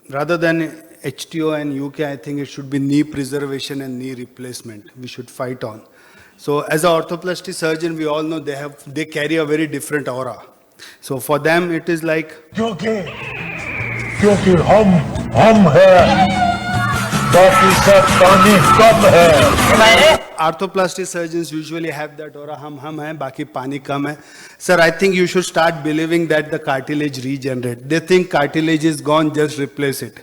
Rather than HTO and UKA, I think it should be knee preservation and knee replacement. We should fight on. So as an orthoplasty surgeon, we all know they carry a very different aura. So for them, it is like क्योंकि हम है बाकी सब पानी कम है. Arthroplasty surgeons usually have that aura, hum hai, baki pani kam hai. Sir, I think you should start believing that the cartilage regenerate. They think cartilage is gone, just replace it.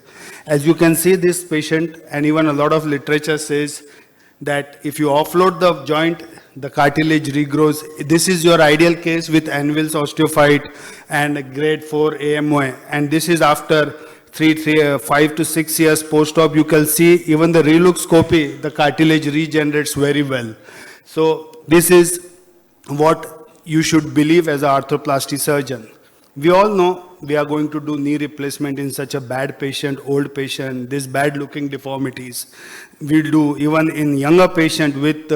As you can see, this patient, and even a lot of literature says that if you offload the joint, the cartilage regrows. This is your ideal case with anvils osteophyte and grade 4 AMOA. And this is after 5 to 6 years post-op. You can see even the reluxoscopy, the cartilage regenerates very well. So this is what you should believe as an arthroplasty surgeon. We all know we are going to do knee replacement in such a bad patient, old patient, this bad looking deformities. We'll do even in younger patient with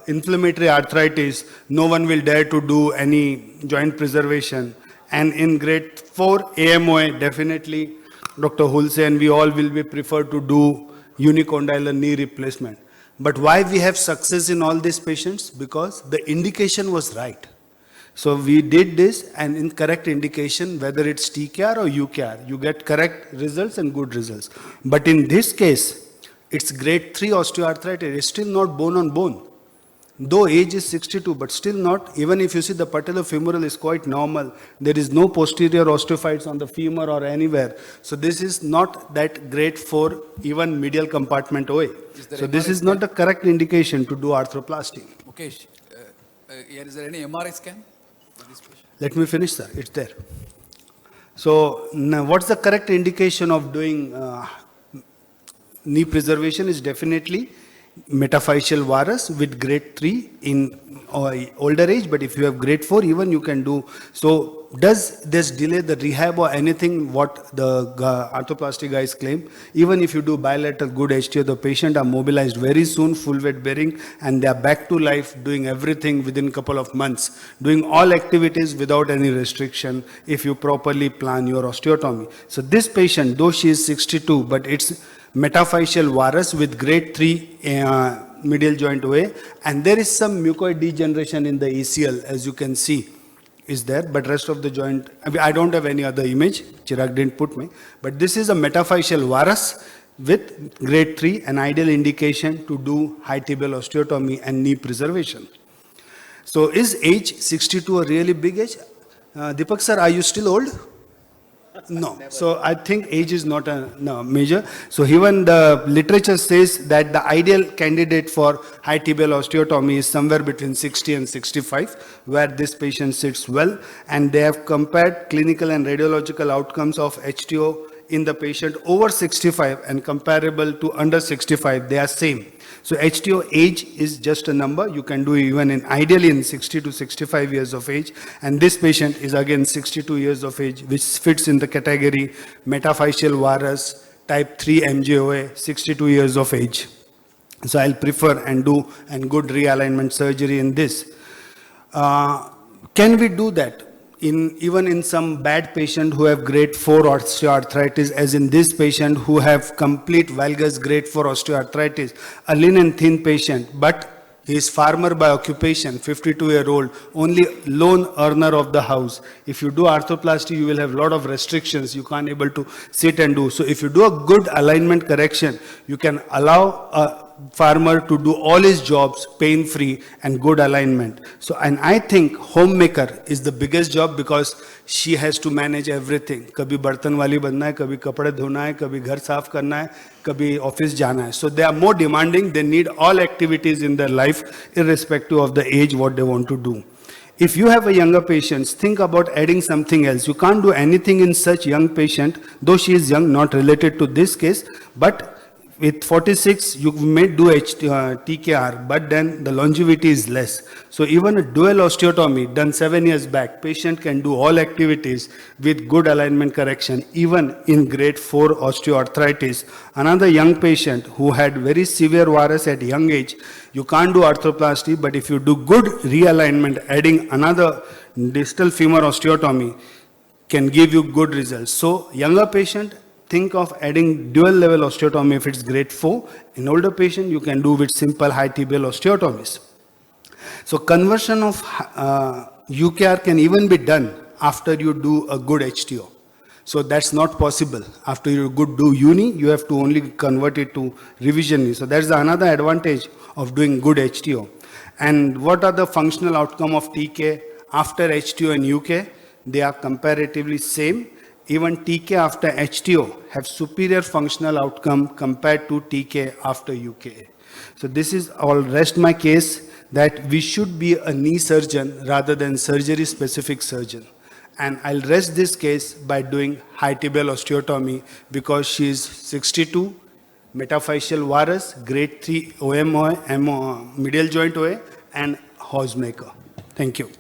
inflammatory arthritis, no one will dare to do any joint preservation. And in grade 4 AMOA, definitely Dr. Hulse and we all will be preferred to do unicondylar knee replacement. But why we have success in all these patients? Because the indication was right. So we did this, and in correct indication, whether it's TKR or UKR, you get correct results and good results. But in this case, it's grade 3 osteoarthritis. It's still not bone on bone. Though age is 62, but still not, even if you see the patellofemoral is quite normal, there is no posterior osteophytes on the femur or anywhere. So this is not that grade 4, even medial compartment OA. So this is not the correct indication to do arthroplasty. Mukesh, is there any MRI scan? Let me finish, sir. It's there. So now what's the correct indication of doing knee preservation is definitely metaphyseal varus with grade 3 in older age, but if you have grade 4 even you can do. So does this delay the rehab or anything what the arthroplasty guys claim? Even if you do bilateral good HTO, the patient are mobilized very soon, full weight bearing, and they are back to life doing everything within a couple of months, doing all activities without any restriction if you properly plan your osteotomy. So this patient, though she is 62, but it's metaphyseal varus with grade 3 medial joint OA, and there is some mucoid degeneration in the ACL, as you can see is there, but rest of the joint, I don't have any other image, Chirag didn't put me, but this is a metaphyseal varus with grade 3, an ideal indication to do high tibial osteotomy and knee preservation. So is age 62 a really big age? Deepak sir, are you still old? No. So I think age is not a major. So even the literature says that the ideal candidate for high tibial osteotomy is somewhere between 60 and 65, where this patient sits well. And they have compared clinical and radiological outcomes of HTO in the patient over 65 and comparable to under 65. They are same. So HTO age is just a number. You can do even ideally in 60 to 65 years of age. And this patient is again 62 years of age, which fits in the category metaphyseal varus, type 3 MJOA, 62 years of age. So I'll prefer and do good realignment surgery in this. Can we do that? Even in some bad patient who have grade 4 osteoarthritis, as in this patient who have complete valgus grade 4 osteoarthritis, a lean and thin patient, but he is farmer by occupation, 52-year-old, only lone earner of the house. If you do arthroplasty, you will have a lot of restrictions. You can't able to sit and do. So if you do a good alignment correction, you can allow a farmer to do all his jobs pain-free and good alignment. So, and I think homemaker is the biggest job because she has to manage everything. कभी बर्तन वाली बनना है, कभी कपड़े धोना है, कभी घर साफ करना है, कभी ऑफिस जाना है. So they are more demanding. They need all activities in their life, irrespective of the age, what they want to do. If you have a younger patient, think about adding something else. You can't do anything in such young patient, though she is young, not related to this case, but with 46, you may do TKR, but then the longevity is less. So even a dual osteotomy done 7 years back, patient can do all activities with good alignment correction, even in grade 4 osteoarthritis. Another young patient who had very severe varus at young age, you can't do arthroplasty, but if you do good realignment, adding another distal femur osteotomy can give you good results. So younger patient, think of adding dual level osteotomy if it's grade 4. In older patient, you can do with simple high tibial osteotomies. So conversion of UKR can even be done after you do a good HTO. So that's not possible. After you do uni, you have to only convert it to revision knee. So that's another advantage of doing good HTO. And what are the functional outcome of TK after HTO and UK? They are comparatively same. Even TK after HTO have superior functional outcome compared to TK after UKA. So this is, I'll rest my case that we should be a knee surgeon rather than surgery specific surgeon. And I'll rest this case by doing high tibial osteotomy because she is 62, metaphyseal varus, grade 3 OMO, medial joint OA, and Hausmaker. Thank you.